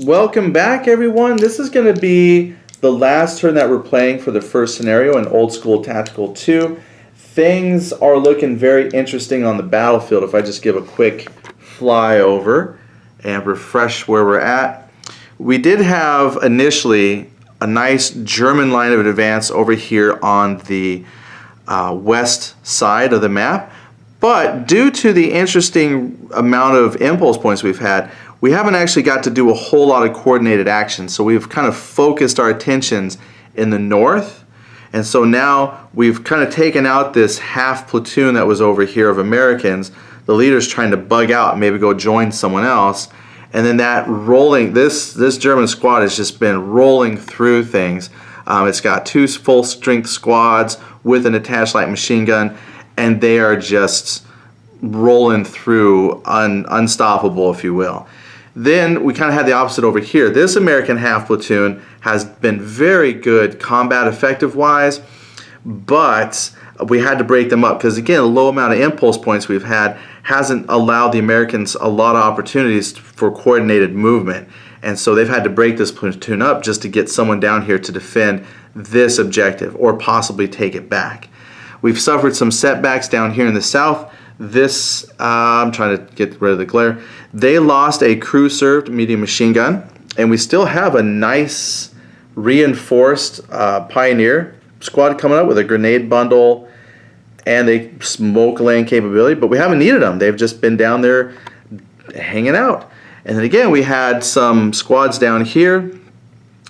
Welcome back, everyone. This is going to be the last turn that we're playing for the first scenario in Old School Tactical 2. Things are looking very interesting on the battlefield. If I just give a quick flyover and refresh where we're at. We did have initially a nice German line of advance over here on the west side of the map, but due to the interesting amount of impulse points we've had, we haven't actually got to do a whole lot of coordinated action. So we've kind of focused our attentions in the north, and so now we've kind of taken out this half platoon that was over here of Americans. The leader's trying to bug out and maybe go join someone else. And then that rolling, this German squad has just been rolling through things. It's got two full-strength squads with an attached light machine gun, and they are just rolling through, unstoppable, if you will. Then we kind of had the opposite over here. This American half platoon has been very good combat effective-wise, but we had to break them up because, again, a low amount of impulse points we've had hasn't allowed the Americans a lot of opportunities for coordinated movement. And so they've had to break this platoon up just to get someone down here to defend this objective or possibly take it back. We've suffered some setbacks down here in the south. This, I'm trying to get rid of the glare. They lost a crew-served medium machine gun, and we still have a nice reinforced Pioneer squad coming up with a grenade bundle and a smoke laying capability, but we haven't needed them. They've just been down there hanging out. And then again, we had some squads down here.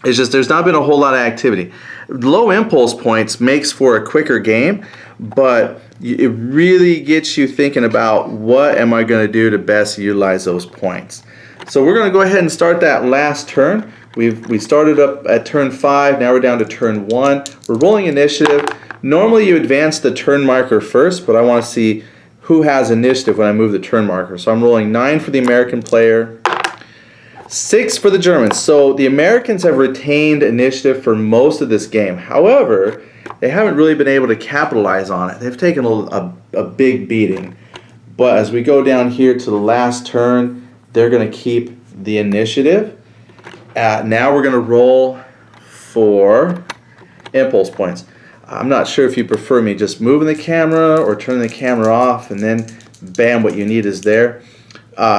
It's just there's not been a whole lot of activity. Low impulse points makes for a quicker game, but it really gets you thinking about what am I going to do to best utilize those points. So we're going to go ahead and start that last turn. We started up at turn 5, now we're down to turn 1. We're rolling initiative. Normally you advance the turn marker first, but I want to see who has initiative when I move the turn marker. So I'm rolling 9 for the American player, 6 for the Germans. So the Americans have retained initiative for most of this game. However, they haven't really been able to capitalize on it. They've taken a big beating. But as we go down here to the last turn, they're going to keep the initiative. Now we're going to roll for impulse points. I'm not sure if you prefer me just moving the camera or turning the camera off and then bam, what you need is there.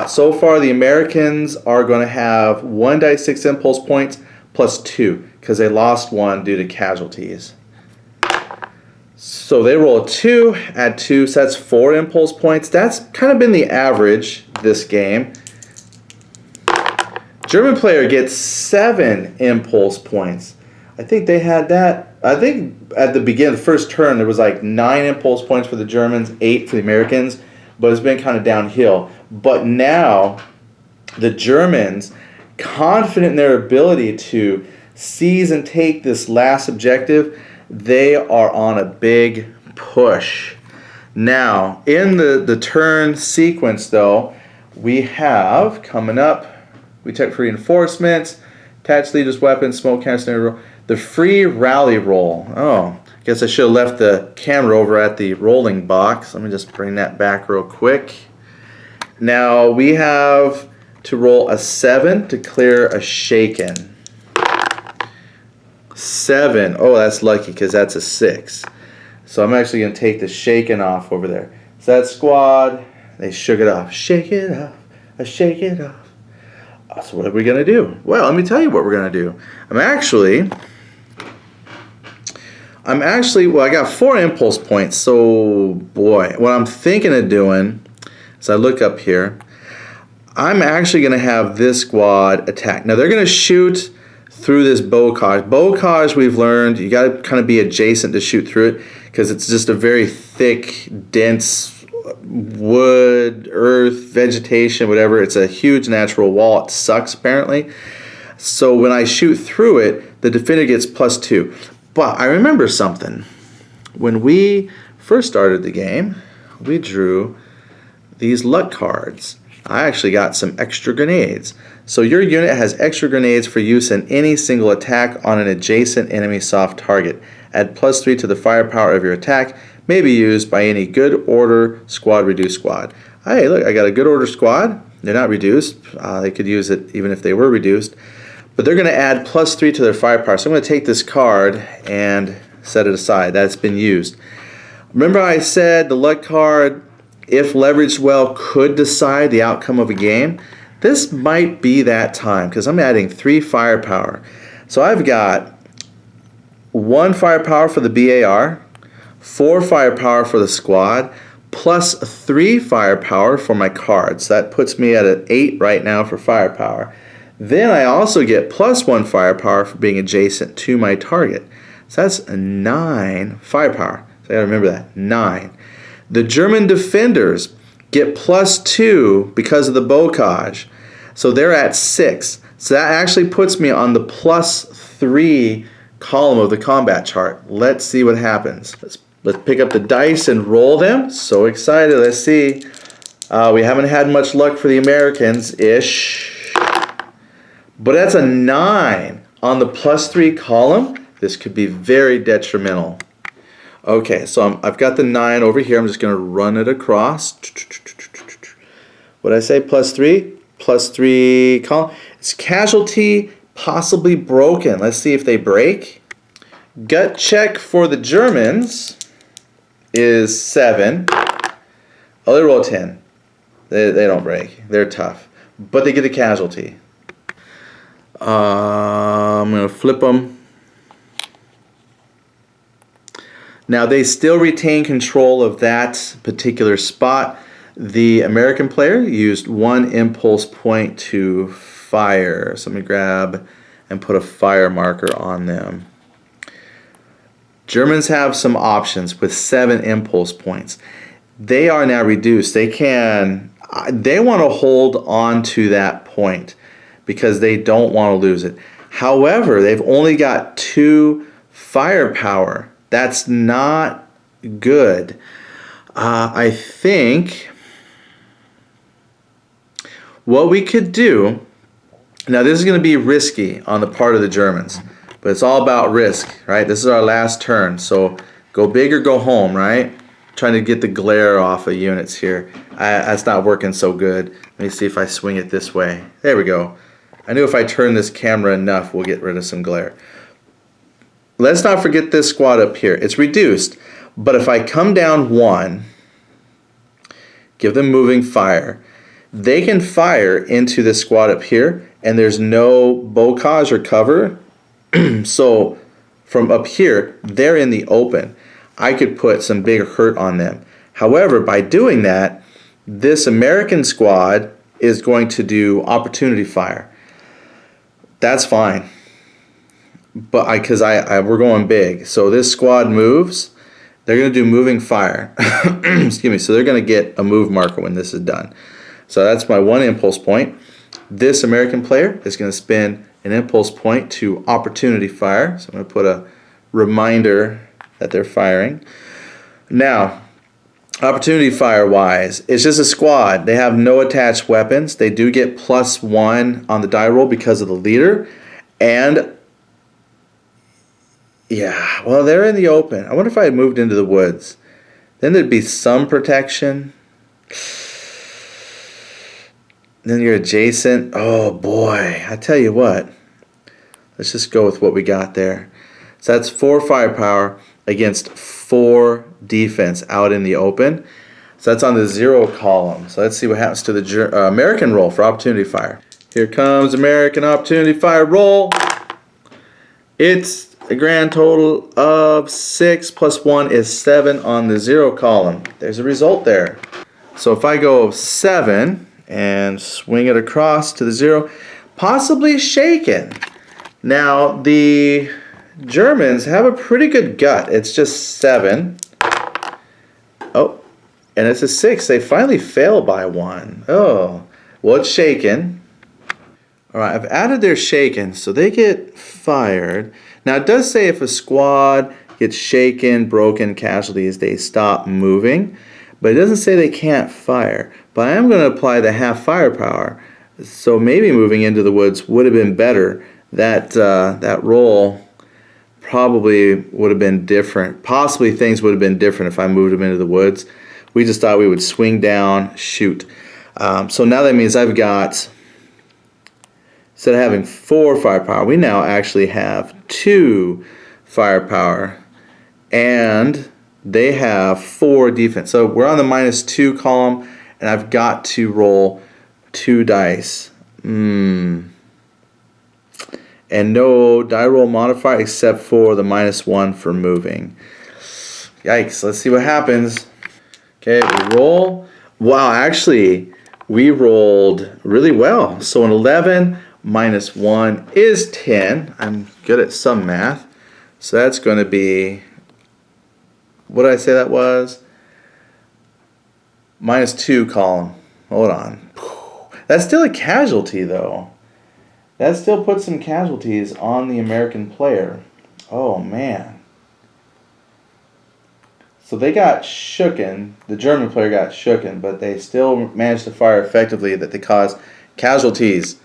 So far the Americans are going to have 1 dice 6 impulse points plus 2 because they lost 1 due to casualties. So they roll a 2, add 2, so that's 4 impulse points. That's kind of been the average this game. German player gets 7 impulse points. I think they had that. I think at the beginning of the first turn there was like 9 impulse points for the Germans, 8 for the Americans, but it's been kind of downhill. But now the Germans, confident in their ability to seize and take this last objective, they are on a big push. Now, in the turn sequence though, we have coming up, we took reinforcements, attached leader's weapon, smoke canister, the free rally roll. Oh, I guess I should have left the camera over at the rolling box. Let me just bring that back real quick. Now we have to roll a 7 to clear a shaken. 7. Oh, that's lucky because that's a 6. So I'm actually going to take the shaken off over there. So that squad, they shook it off. Shake it off. I shake it off. So what are we going to do? Well, let me tell you what we're going to do. I'm actually, well, I got 4 impulse points. So, boy, what I'm thinking of doing, as I look up here, I'm actually going to have this squad attack. Now, they're going to shoot through this bocage. Bocage, we've learned, you got to kind of be adjacent to shoot through it because it's just a very thick, dense wood, earth, vegetation, whatever. It's a huge natural wall. It sucks, apparently. So when I shoot through it, the defender gets +2. But I remember something. When we first started the game, we drew these luck cards. I actually got some extra grenades. So your unit has extra grenades for use in any single attack on an adjacent enemy soft target. Add +3 to the firepower of your attack. May be used by any good order squad reduced squad. Hey, look, I got a good order squad. They're not reduced. They could use it even if they were reduced. But they're going to add +3 to their firepower. So I'm going to take this card and set it aside. That's been used. Remember I said the luck card, if leveraged well, could decide the outcome of a game? This might be that time because I'm adding 3 firepower. So I've got 1 firepower for the BAR, 4 firepower for the squad, plus 3 firepower for my cards. That puts me at an 8 right now for firepower. Then I also get +1 firepower for being adjacent to my target. So that's a 9 firepower. So I gotta remember that, 9. The German defenders get +2 because of the bocage. So they're at 6. So that actually puts me on the +3 column of the combat chart. Let's see what happens. Let's pick up the dice and roll them. So excited. Let's see. We haven't had much luck for the Americans-ish. But that's a 9 on the +3 column. This could be very detrimental. Okay, so I've got the 9 over here. I'm just going to run it across. What did I say? +3? +3 column. It's casualty, possibly broken. Let's see if they break. Gut check for the Germans is 7. Oh, they roll 10. They don't break. They're tough. But they get a casualty. I'm going to flip them. Now they still retain control of that particular spot. The American player used 1 impulse point to fire. So let me grab and put a fire marker on them. Germans have some options with 7 impulse points. They are now reduced. They want to hold on to that point because they don't want to lose it. However, they've only got 2 firepower. That's not good. I think what we could do, now this is going to be risky on the part of the Germans, but it's all about risk, right? This is our last turn, so go big or go home, right? Trying to get the glare off of units here. That's not working so good. Let me see if I swing it this way. There we go. I knew if I turn this camera enough, we'll get rid of some glare. Let's not forget this squad up here. It's reduced, but if I come down 1, give them moving fire, they can fire into this squad up here, and there's no bocage or cover. So from up here, they're in the open. I could put some big hurt on them. However, by doing that, this American squad is going to do opportunity fire. That's fine. But because we're going big, so this squad moves. They're going to do moving fire. Excuse me. So they're going to get a move marker when this is done. So that's my 1 impulse point. This American player is going to spend an impulse point to opportunity fire. So I'm going to put a reminder that they're firing. Now, opportunity fire wise, it's just a squad. They have no attached weapons. They do get +1 on the die roll because of the leader, and yeah, well, they're in the open. I wonder if I had moved into the woods. Then there'd be some protection. Then you're adjacent. Oh, boy. I tell you what. Let's just go with what we got there. So that's 4 firepower against 4 defense out in the open. So that's on the 0 column. So let's see what happens to the American roll for opportunity fire. Here comes American opportunity fire roll. It's a grand total of 6 plus 1 is 7 on the 0 column. There's a result there. So if I go 7 and swing it across to the 0, possibly shaken. Now the Germans have a pretty good gut. It's just 7. Oh, and it's a 6. They finally fail by 1. Oh, well, it's shaken. All right, I've added their shaken, so they get fired. Now, it does say if a squad gets shaken, broken, casualties, they stop moving. But it doesn't say they can't fire. But I am going to apply the half firepower. So maybe moving into the woods would have been better. That roll probably would have been different. Possibly things would have been different if I moved them into the woods. We just thought we would swing down, shoot. So now that means I've got, instead of having 4 firepower, we now actually have 2 firepower, and they have 4 defense. So we're on the -2 column, and I've got to roll 2 dice. And no die roll modifier except for the -1 for moving. Yikes, let's see what happens. Okay, we roll. Wow, actually, we rolled really well. So an 11 -1 is 10. I'm good at some math. So that's going to be, what did I say that was? -2 column. Hold on. That's still a casualty, though. That still puts some casualties on the American player. Oh, man. So they got shooken. The German player got shooken, but they still managed to fire effectively that they caused casualties.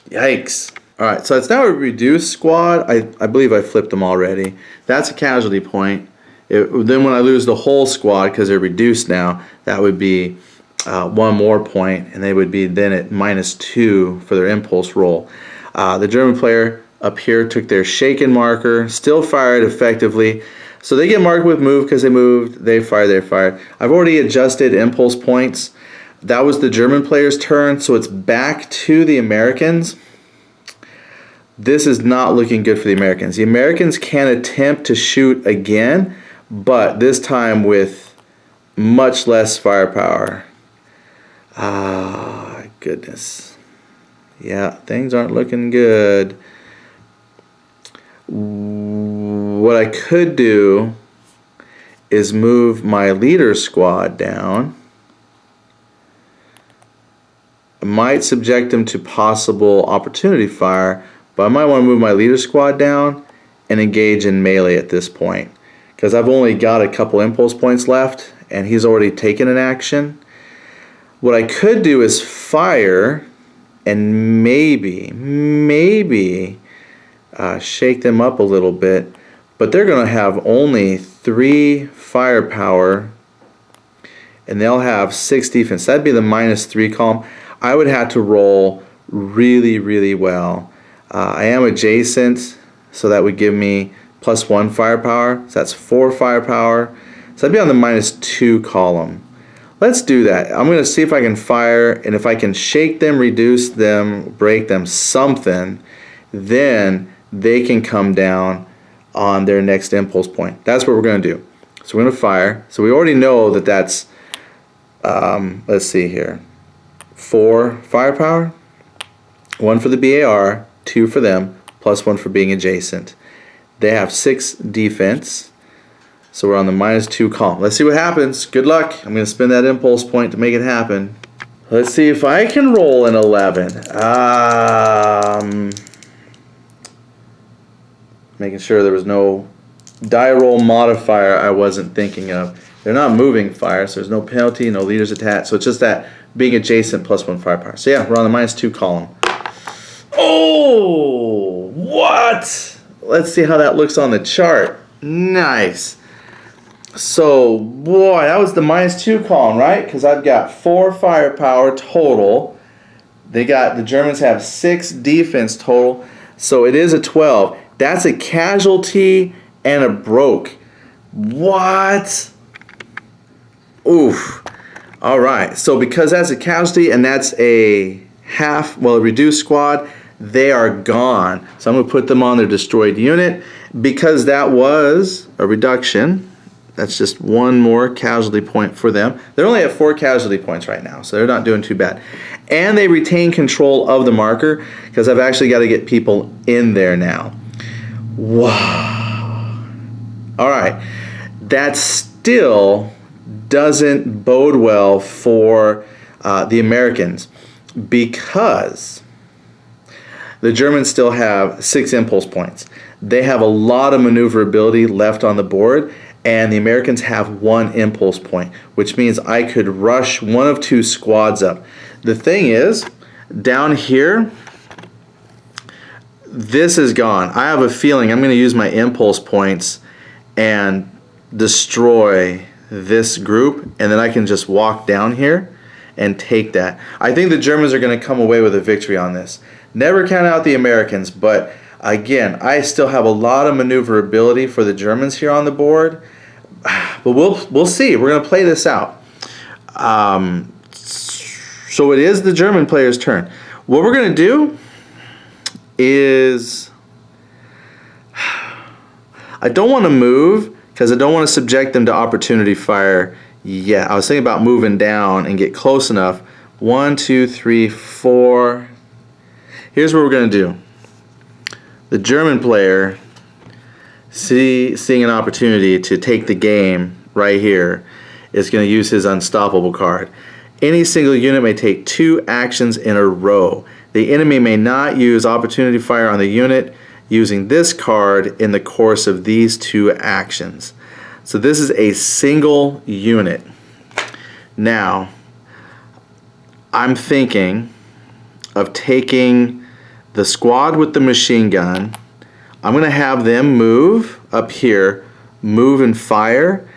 Yikes. All right, so it's now a reduced squad. I believe I flipped them already. That's a casualty point. Then when I lose the whole squad, because they're reduced now, that would be 1 more point, and they would be then at -2 for their impulse roll. The German player up here took their shaken marker, still fired effectively. So they get marked with move because they moved, they fired. I've already adjusted impulse points. That was the German player's turn, so it's back to the Americans. This is not looking good for the Americans. The Americans can attempt to shoot again, but this time with much less firepower. Ah, goodness. Yeah, things aren't looking good. What I could do is move my leader squad down. I might subject them to possible opportunity fire, but I might want to move my leader squad down and engage in melee at this point, because I've only got a couple impulse points left and he's already taken an action. What I could do is fire and maybe shake them up a little bit, but they're going to have only 3 firepower and they'll have 6 defense. That'd be the -3 column. I would have to roll really well. I am adjacent, so that would give me +1 firepower. So that's 4 firepower. So I'd be on the -2 column. Let's do that. I'm going to see if I can fire, and if I can shake them, reduce them, break them, something, then they can come down on their next impulse point. That's what we're going to do. So we're going to fire. So we already know that that's, let's see here, 4 firepower, 1 for the BAR, 2 for them, +1 for being adjacent. They have 6 defense. So we're on the -2 column. Let's see what happens. Good luck. I'm going to spend that impulse point to make it happen. Let's see if I can roll an 11. Making sure there was no die roll modifier I wasn't thinking of. They're not moving fire, so there's no penalty, no leaders attached. So it's just that being adjacent +1 firepower. So yeah, we're on the -2 column. Oh, what? Let's see how that looks on the chart. Nice. So, boy, that was the -2 column, right? Because I've got 4 firepower total. The Germans have 6 defense total. So it is a 12. That's a casualty and a broke. What? Oof. All right. So because that's a casualty and that's a a reduced squad, they are gone. So I'm going to put them on their destroyed unit. Because that was a reduction, that's just 1 more casualty point for them. They're only at 4 casualty points right now, so they're not doing too bad. And they retain control of the marker, because I've actually got to get people in there now. Wow. All right. That still doesn't bode well for the Americans, because the Germans still have 6 impulse points. They have a lot of maneuverability left on the board, and the Americans have 1 impulse point, which means I could rush 1 of 2 squads up. The thing is, down here, this is gone. I have a feeling I'm going to use my impulse points and destroy this group, and then I can just walk down here and take that. I think the Germans are going to come away with a victory on this. Never count out the Americans, but again, I still have a lot of maneuverability for the Germans here on the board. But we'll see. We're going to play this out. So it is the German player's turn. What we're going to do is, I don't want to move because I don't want to subject them to opportunity fire yet. I was thinking about moving down and get close enough. 1, 2, 3, 4. Here's what we're going to do. The German player, seeing an opportunity to take the game right here, is going to use his unstoppable card. Any single unit may take 2 actions in a row. The enemy may not use opportunity fire on the unit using this card in the course of these 2 actions. So this is a single unit. Now, I'm thinking of taking the squad with the machine gun. I'm going to have them move up here, move and fire,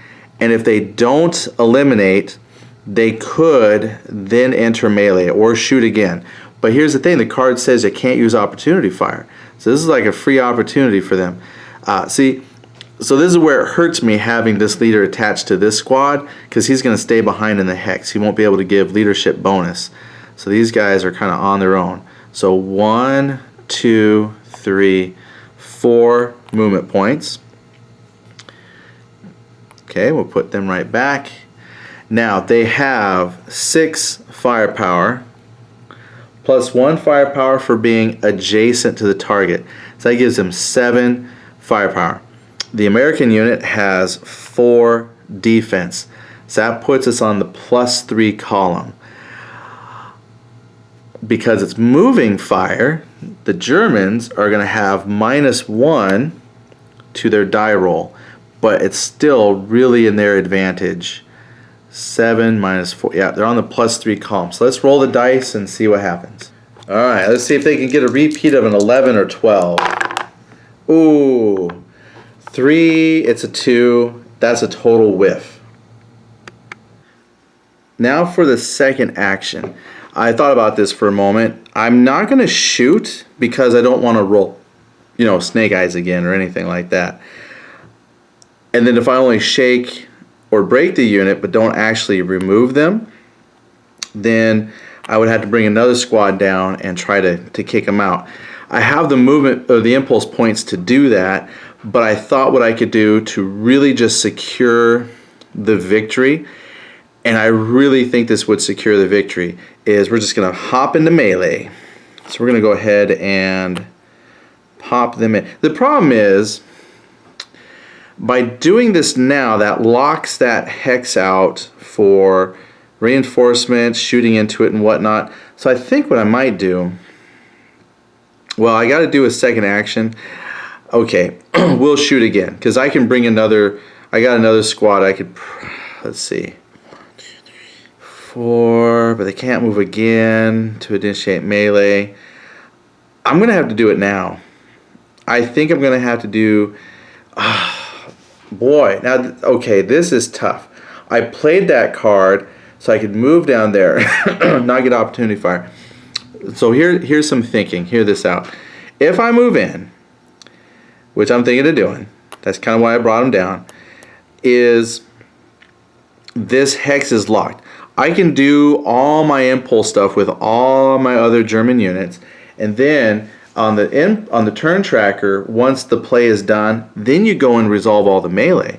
and if they don't eliminate, they could then enter melee or shoot again. But here's the thing, the card says they can't use opportunity fire. So this is like a free opportunity for them. See, so this is where it hurts me having this leader attached to this squad, because he's going to stay behind in the hex. He won't be able to give leadership bonus. So these guys are kind of on their own. So 1, 2, 3, 4 movement points. Okay, we'll put them right back. Now they have 6 firepower plus 1 firepower for being adjacent to the target. So that gives them 7 firepower. The American unit has 4 defense. So that puts us on the +3 column. Because it's moving fire, the Germans are going to have -1 to their die roll. But it's still really in their advantage. 7 minus 4. Yeah, they're on the +3 column. So let's roll the dice and see what happens. Alright, let's see if they can get a repeat of an 11 or 12. Ooh. 3, it's a 2. That's a total whiff. Now for the second action. I thought about this for a moment. I'm not going to shoot because I don't want to roll, snake eyes again or anything like that. And then if I only shake or break the unit but don't actually remove them, then I would have to bring another squad down and try to kick them out. I have the movement or the impulse points to do that, but I thought what I could do to really just secure the victory, and I really think this would secure the victory, is we're just going to hop into melee. So we're going to go ahead and pop them in. The problem is, by doing this now, that locks that hex out for reinforcements, shooting into it and whatnot. So I think what I might do, well, I got to do a second action. Okay, we'll shoot again, because I can bring another, I got another squad I could, let's see, 4, but they can't move again to initiate melee. I'm going to have to do it now. I think I'm going to have to do, boy, now, okay, this is tough. I played that card so I could move down there, not get opportunity fire. So here's some thinking. Hear this out. If I move in, which I'm thinking of doing, that's kind of why I brought them down, is this hex is locked. I can do all my impulse stuff with all my other German units, and then on the turn tracker, once the play is done, then you go and resolve all the melee.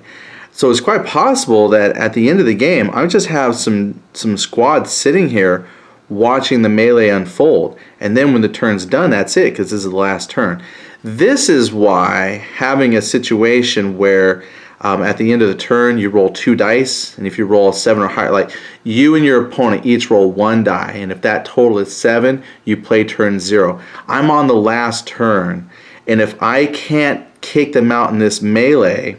So it's quite possible that at the end of the game, I just have some squads sitting here watching the melee unfold, and then when the turn's done, that's it, because this is the last turn. This is why having a situation where at the end of the turn you roll 2 dice, and if you roll a 7 or higher, like you and your opponent each roll 1 die, and if that total is 7, you play turn 0. I'm on the last turn, and if I can't kick them out in this melee,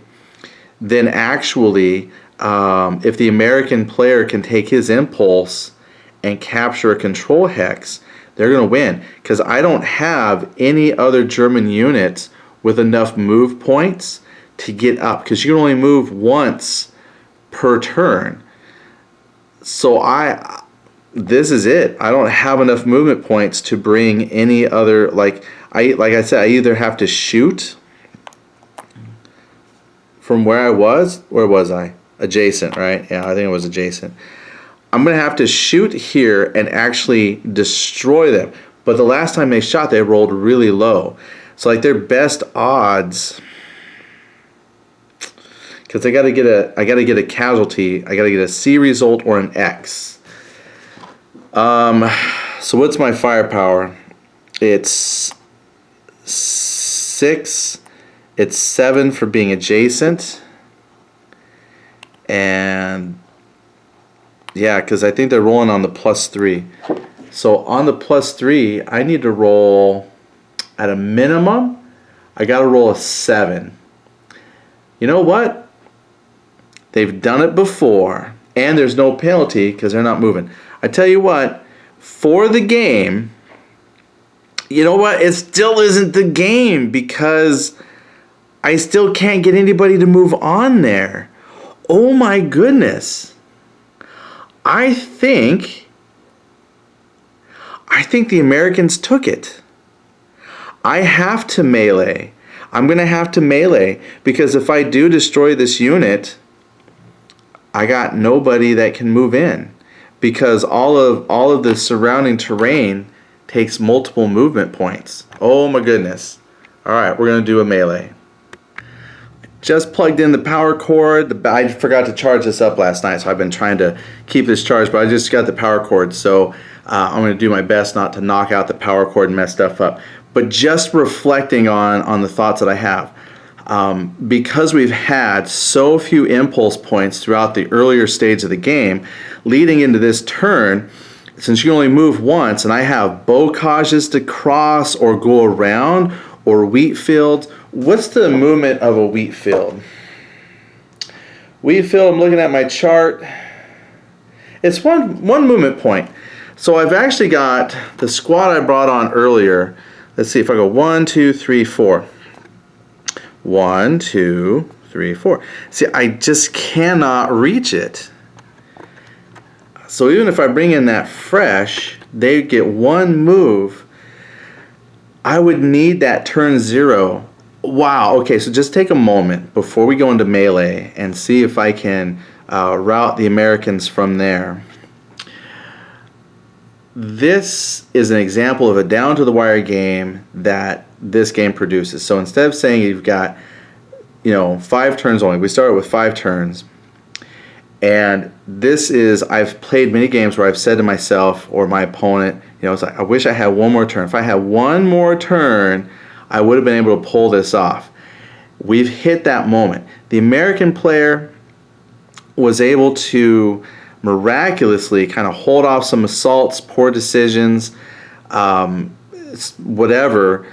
then actually if the American player can take his impulse and capture a control hex, they're going to win, because I don't have any other German units with enough move points to get up, because you can only move once per turn. So this is it. I don't have enough movement points to bring any other, like I said, I either have to shoot from where I was. Where was I? Adjacent, right? Yeah, I think it was adjacent. I'm going to have to shoot here and actually destroy them. But the last time they shot, they rolled really low. So like their best odds, because I got to get a casualty. I got to get a C result or an X. So what's my firepower? It's 6. It's 7 for being adjacent. And yeah, because I think they're rolling on the +3. So on the +3, I need to roll at a minimum. I got to roll a 7. You know what? They've done it before, and there's no penalty because they're not moving. I tell you what, for the game, you know what? It still isn't the game because I still can't get anybody to move on there. Oh my goodness. I think the Americans took it. I have to melee. I'm going to have to melee because if I do destroy this unit, I got nobody that can move in because all of the surrounding terrain takes multiple movement points. Oh my goodness. All right, we're going to do a melee. Just plugged in the power cord. I forgot to charge this up last night, so I've been trying to keep this charged, but I just got the power cord, so I'm going to do my best not to knock out the power cord and mess stuff up. But just reflecting on the thoughts that I have, because we've had so few impulse points throughout the earlier stage of the game, leading into this turn, since you only move once, and I have bocages to cross or go around, or wheat fields. What's the movement of a wheat field? Wheat field, I'm looking at my chart. It's one movement point. So I've actually got the squad I brought on earlier. Let's see if I go 1, 2, 3, 4. 1, 2, 3, 4. See, I just cannot reach it. So even if I bring in that fresh, they get one move. I would need that turn 0. Wow, okay, so just take a moment before we go into melee and see if I can route the Americans from there. This is an example of a down-to-the-wire game that this game produces. So instead of saying you've got, 5 turns only, we started with 5 turns. And this is, I've played many games where I've said to myself or my opponent, it's like, I wish I had one more turn. If I had one more turn, I would have been able to pull this off. We've hit that moment. The American player was able to miraculously kind of hold off some assaults, poor decisions, whatever,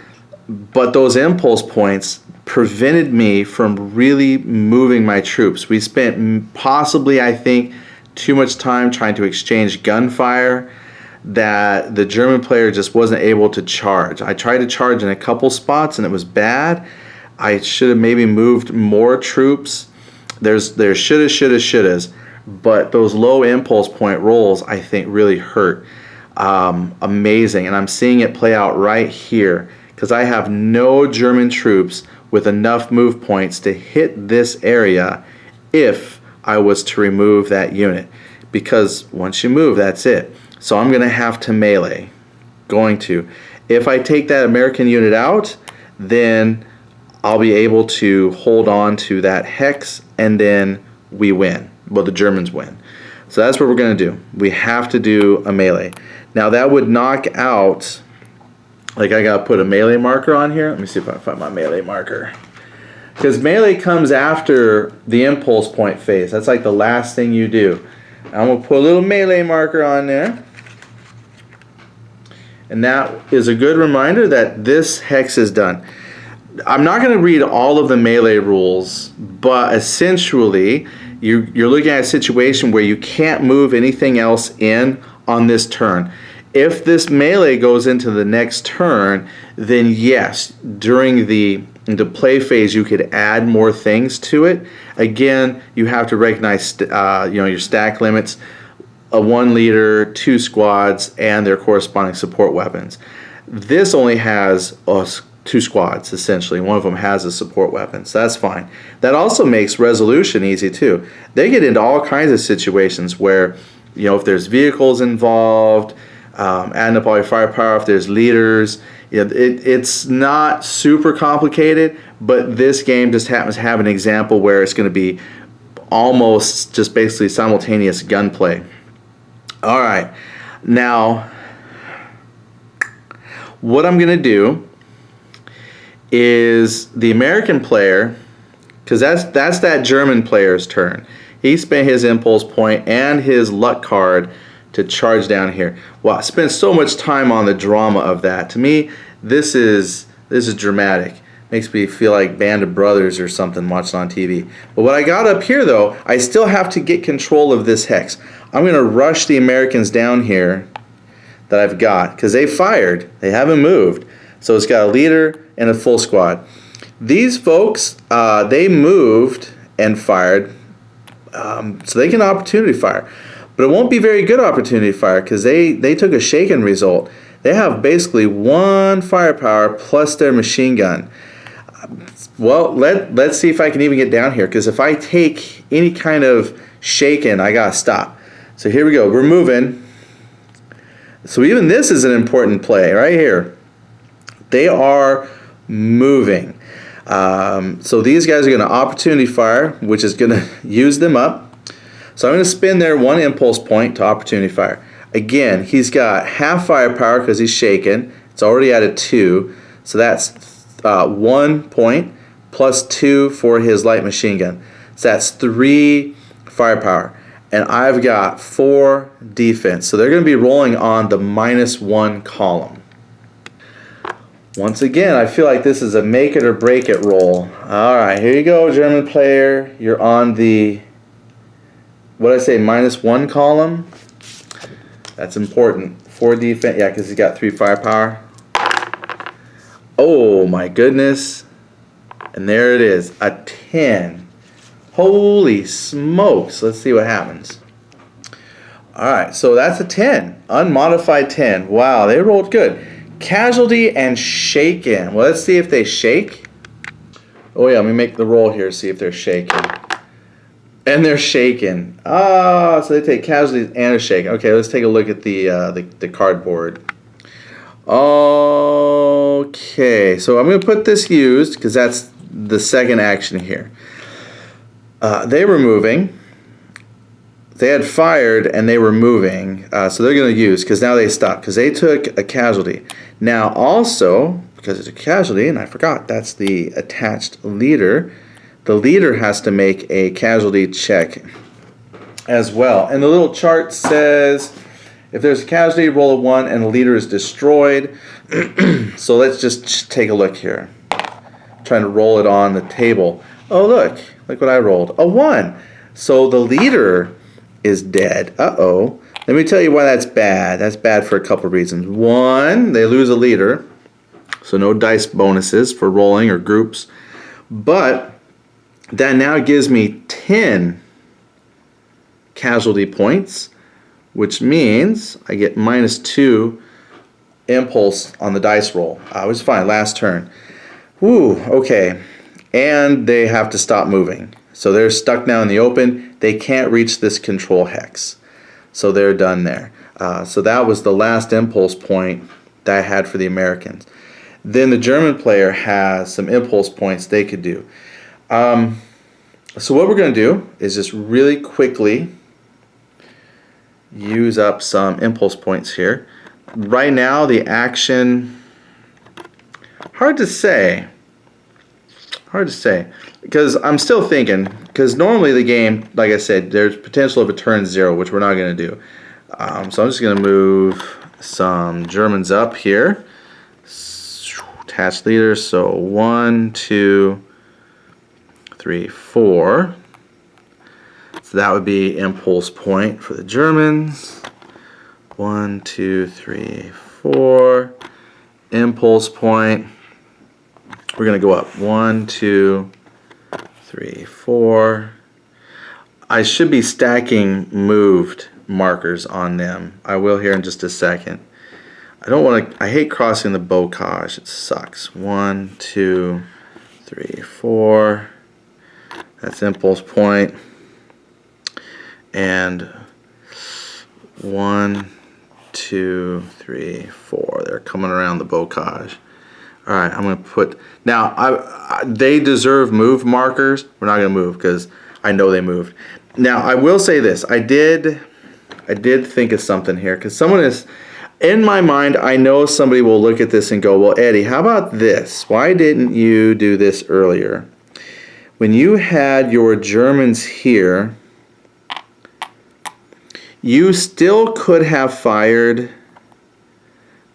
but those impulse points prevented me from really moving my troops. We spent possibly, I think, too much time trying to exchange gunfire that the German player just wasn't able to charge. I tried to charge in a couple spots and it was bad. I should have maybe moved more troops. There's shoulda, shouldas, but those low impulse point rolls I think really hurt. Amazing, and I'm seeing it play out right here because I have no German troops with enough move points to hit this area if I was to remove that unit, because once you move, that's it. So I'm going to have to melee. If I take that American unit out, then I'll be able to hold on to that hex and then we win. Well, the Germans win. So that's what we're going to do. We have to do a melee. Now that would knock out, like I got to put a melee marker on here. Let me see if I can find my melee marker. Because melee comes after the impulse point phase. That's like the last thing you do. I'm going to put a little melee marker on there. And that is a good reminder that this hex is done. I'm not going to read all of the melee rules, but essentially you're looking at a situation where you can't move anything else in on this turn. If this melee goes into the next turn, then yes, during the play phase you could add more things to it. Again, you have to recognize your stack limits. a 1 leader, 2 squads, and their corresponding support weapons. This only has 2 squads, essentially. One of them has a support weapon, so that's fine. That also makes resolution easy too. They get into all kinds of situations where, if there's vehicles involved, adding up all your firepower, if there's leaders, it's not super complicated, but this game just happens to have an example where it's going to be almost just basically simultaneous gunplay. All right, now what I'm going to do is the American player, because that's that German player's turn. He spent his impulse point and his luck card to charge down here. Wow, I spent so much time on the drama of that. To me, this is dramatic. Makes me feel like Band of Brothers or something watching on TV. But what I got up here, though, I still have to get control of this hex. I'm going to rush the Americans down here that I've got, because they fired. They haven't moved. So it's got a leader and a full squad. These folks, they moved and fired, so they can opportunity fire. But it won't be very good opportunity fire, because they took a shaken result. They have basically 1 firepower plus their machine gun. Well, let's see if I can even get down here, because if I take any kind of shaken, I gotta stop. So here we go. We're moving. So even this is an important play right here. They are moving. So these guys are going to opportunity fire, which is going to use them up. So I'm going to spin their 1 impulse point to opportunity fire. Again, he's got half firepower because he's shaken. It's already at a 2. So that's 1 point plus 2 for his light machine gun. So that's 3 firepower. And I've got 4 defense. So they're going to be rolling on the -1 column. Once again, I feel like this is a make it or break it roll. All right, here you go, German player. You're on the, what did I say, -1 column? That's important. 4 defense, yeah, because he's got 3 firepower. Oh my goodness. And there it is, a 10. Holy smokes. Let's see what happens. All right, so that's a 10. Unmodified 10. Wow, they rolled good. Casualty and shaken. Well, let's see if they shake. Oh yeah, let me make the roll here, see if they're shaking. And they're shaken. Ah, so they take casualties and are shaken. Okay, let's take a look at the cardboard. Okay, so I'm going to put this used because that's the second action here. They were moving. They had fired and they were moving, so they're going to use, because now they stopped because they took a casualty. Now also, because it's a casualty, and I forgot, that's the attached leader, the leader has to make a casualty check as well. And the little chart says if there's a casualty, roll a 1 and the leader is destroyed. So let's just take a look here. I'm trying to roll it on the table. Oh look what I rolled, a 1. So the leader is dead. Uh-oh. Let me tell you why that's bad. That's bad for a couple of reasons. 1, they lose a leader, so no dice bonuses for rolling or groups. But that now gives me 10 casualty points, which means I get -2 impulse on the dice roll. I was fine, last turn. Woo, okay. And they have to stop moving. So they're stuck now in the open. They can't reach this control hex. So they're done there. So that was the last impulse point that I had for the Americans. Then the German player has some impulse points they could do. So what we're going to do is just really quickly use up some impulse points here. Right now the action, hard to say, because I'm still thinking, because normally the game, like I said, there's potential of a turn 0, which we're not going to do. So I'm just going to move some Germans up here. Attached leaders, so 1, 2, 3, 4. So that would be impulse point for the Germans. 1, 2, 3, 4. Impulse point. We're going to go up 1, 2, 3, 4. I should be stacking moved markers on them. I will here in just a second. I don't want to, I hate crossing the bocage. It sucks. 1, 2, 3, 4. That's impulse point. And 1, 2, 3, 4. They're coming around the bocage. All right, I'm going to put, now they deserve move markers. We're not going to move because I know they moved. Now I will say this, I did think of something here, because someone is, in my mind, I know somebody will look at this and go, well, Eddie, how about this? Why didn't you do this earlier? When you had your Germans here, you still could have fired,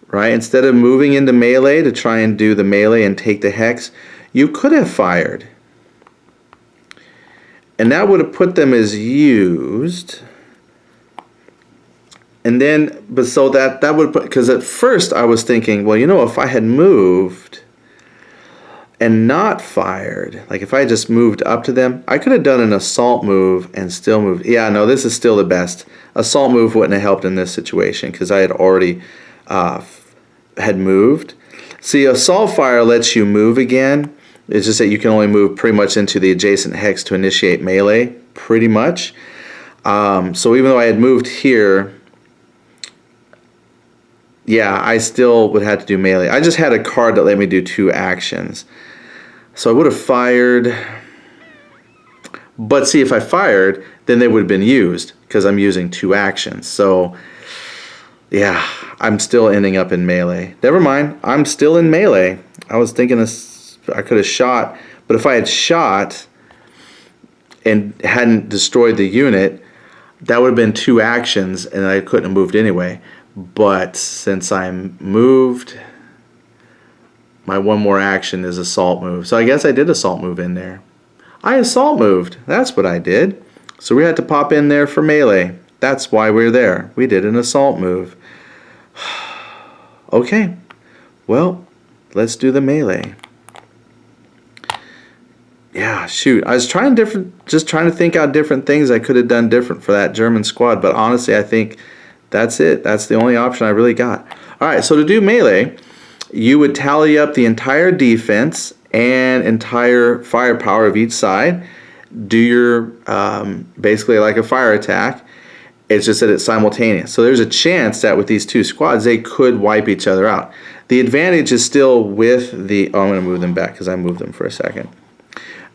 right? Instead of moving into melee to try and do the melee and take the hex, you could have fired. And that would have put them as used. And then, but so that would put, because at first I was thinking, well, you know, if I had moved and not fired, like if I just moved up to them, I could have done an assault move and still moved. Yeah, no, this is still the best. Assault move wouldn't have helped in this situation because I had already had moved. See, assault fire lets you move again. It's just that you can only move pretty much into the adjacent hex to initiate melee, pretty much. So even though I had moved here, yeah, I still would have to do melee. I just had a card that let me do 2 actions. So I would have fired. But see, if I fired, then they would have been used because I'm using 2 actions. So yeah, I'm still ending up in melee. Never mind, I'm still in melee. I was thinking I could have shot, but if I had shot and hadn't destroyed the unit, that would have been 2 actions and I couldn't have moved anyway. But since I'm moved, my one more action is assault move. So I guess I did assault move in there. I assault moved. That's what I did. So we had to pop in there for melee. That's why we're there. We did an assault move. Okay. Well, let's do the melee. Yeah, shoot. I was just trying to think out different things I could have done different for that German squad. But honestly, I think that's it. That's the only option I really got. All right, so to do melee, you would tally up the entire defense and entire firepower of each side. Do your, basically like a fire attack. It's just that it's simultaneous. So there's a chance that with these 2 squads, they could wipe each other out. The advantage is still with the, oh, I'm going to move them back because I moved them for a second.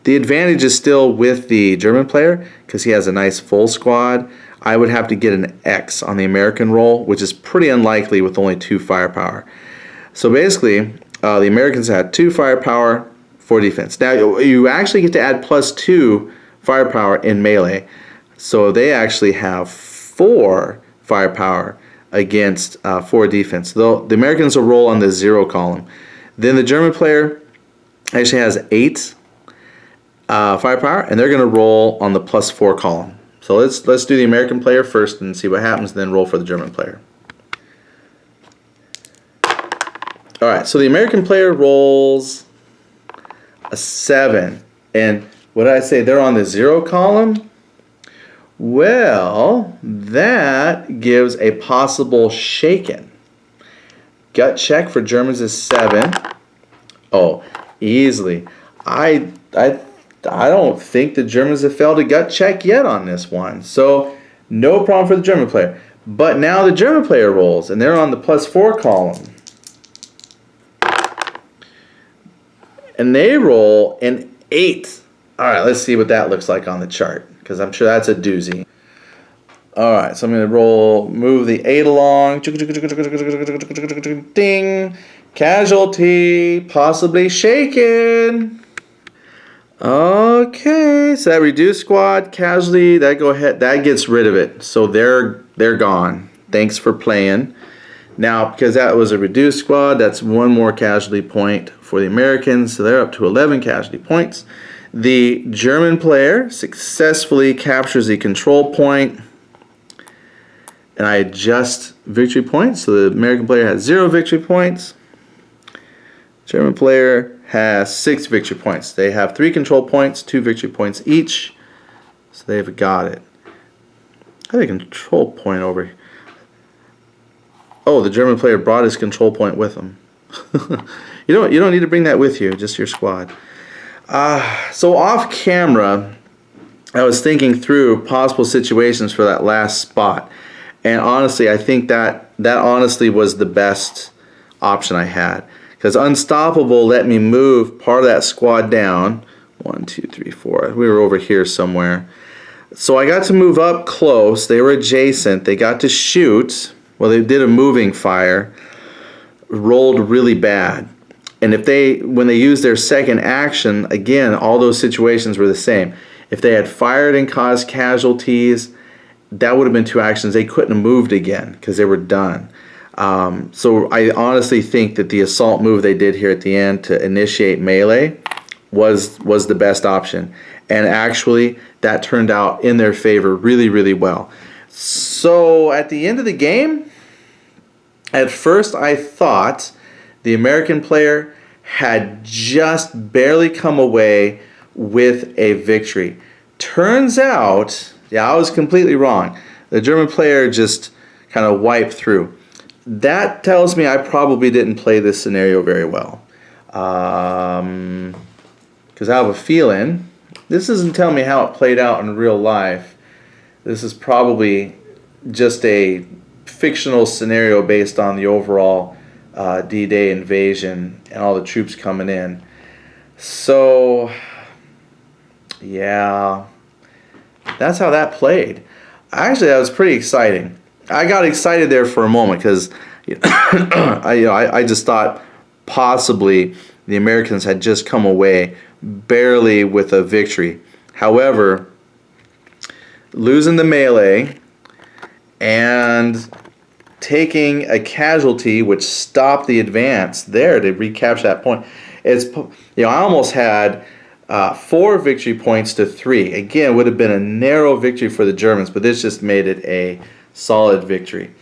The advantage is still with the German player because he has a nice full squad. I would have to get an X on the American roll, which is pretty unlikely with only 2 firepower. So basically, the Americans had 2 firepower, 4 defense. Now, you actually get to add +2 firepower in melee. So they actually have 4 firepower against 4 defense. Though the Americans will roll on the 0 column. Then the German player actually has 8 firepower, and they're going to roll on the +4 column. So let's do the American player first and see what happens, then roll for the German player. All right, so the American player rolls a 7. And what did I say? They're on the 0 column? Well, that gives a possible shaken. Gut check for Germans is 7. Oh, easily. I don't think the Germans have failed a gut check yet on this one. So no problem for the German player. But now the German player rolls, and they're on the +4 column. And they roll an 8. All right, let's see what that looks like on the chart, because I'm sure that's a doozy. All right, so I'm going to move the 8 along. Ding. Casualty, possibly shaken. Okay, so that reduced squad, casualty, that gets rid of it. So they're gone. Thanks for playing. Now, because that was a reduced squad, that's 1 more casualty point for the Americans. So they're up to 11 casualty points. The German player successfully captures the control point. And I adjust victory points. So the American player has 0 victory points. German player has 6 victory points. They have 3 control points, 2 victory points each. So they've got it. I had a control point over here. Oh, the German player brought his control point with him. You don't need to bring that with you, just your squad. So off camera, I was thinking through possible situations for that last spot. And honestly, I think that honestly was the best option I had. Because Unstoppable let me move part of that squad down. 1, 2, 3, 4. We were over here somewhere. So I got to move up close. They were adjacent. They got to shoot. Well, they did a moving fire. Rolled really bad. And when they used their second action, again, all those situations were the same. If they had fired and caused casualties, that would have been 2 actions. They couldn't have moved again because they were done. So I honestly think that the assault move they did here at the end to initiate melee was the best option. And actually, that turned out in their favor really, really well. So at the end of the game, at first I thought the American player had just barely come away with a victory. Turns out, yeah, I was completely wrong. The German player just kind of wiped through. That tells me I probably didn't play this scenario very well. Because I have a feeling, this doesn't tell me how it played out in real life. This is probably just a fictional scenario based on the overall D-Day invasion and all the troops coming in. So, yeah, that's how that played. Actually, that was pretty exciting. I got excited there for a moment because I just thought possibly the Americans had just come away barely with a victory. However, losing the melee and taking a casualty which stopped the advance there to recapture that point, I almost had 4 victory points to 3. Again, it would have been a narrow victory for the Germans, but this just made it a solid victory.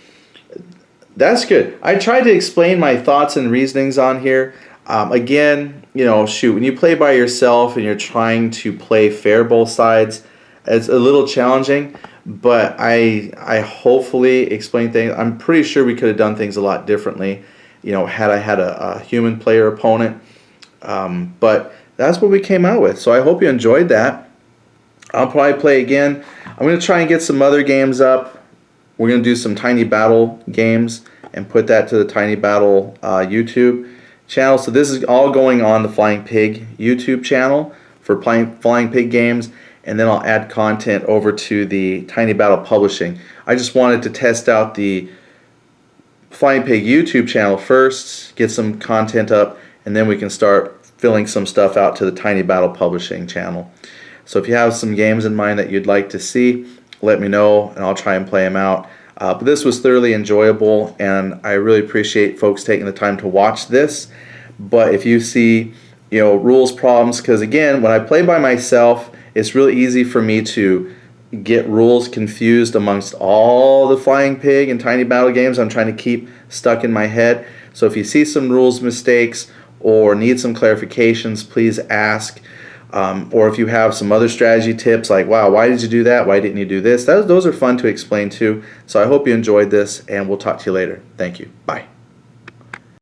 That's good. I tried to explain my thoughts and reasonings on here. Again, when you play by yourself and you're trying to play fair both sides, it's a little challenging, but I hopefully explained things. I'm pretty sure we could have done things a lot differently, had I had a human player opponent. But that's what we came out with. So I hope you enjoyed that. I'll probably play again. I'm going to try and get some other games up. We're going to do some Tiny Battle games and put that to the Tiny Battle YouTube channel. So this is all going on the Flying Pig YouTube channel for playing Flying Pig games, and then I'll add content over to the Tiny Battle Publishing. I just wanted to test out the Flying Pig YouTube channel first, get some content up, and then we can start filling some stuff out to the Tiny Battle Publishing channel. So if you have some games in mind that you'd like to see, let me know and I'll try and play them out. But this was thoroughly enjoyable, and I really appreciate folks taking the time to watch this. But if you see rules problems, because again, when I play by myself, it's really easy for me to get rules confused amongst all the Flying Pig and Tiny Battle games I'm trying to keep stuck in my head. So if you see some rules mistakes or need some clarifications, please ask. Or if you have some other strategy tips like, wow, why did you do that? Why didn't you do this? Those are fun to explain too. So I hope you enjoyed this, and we'll talk to you later. Thank you. Bye.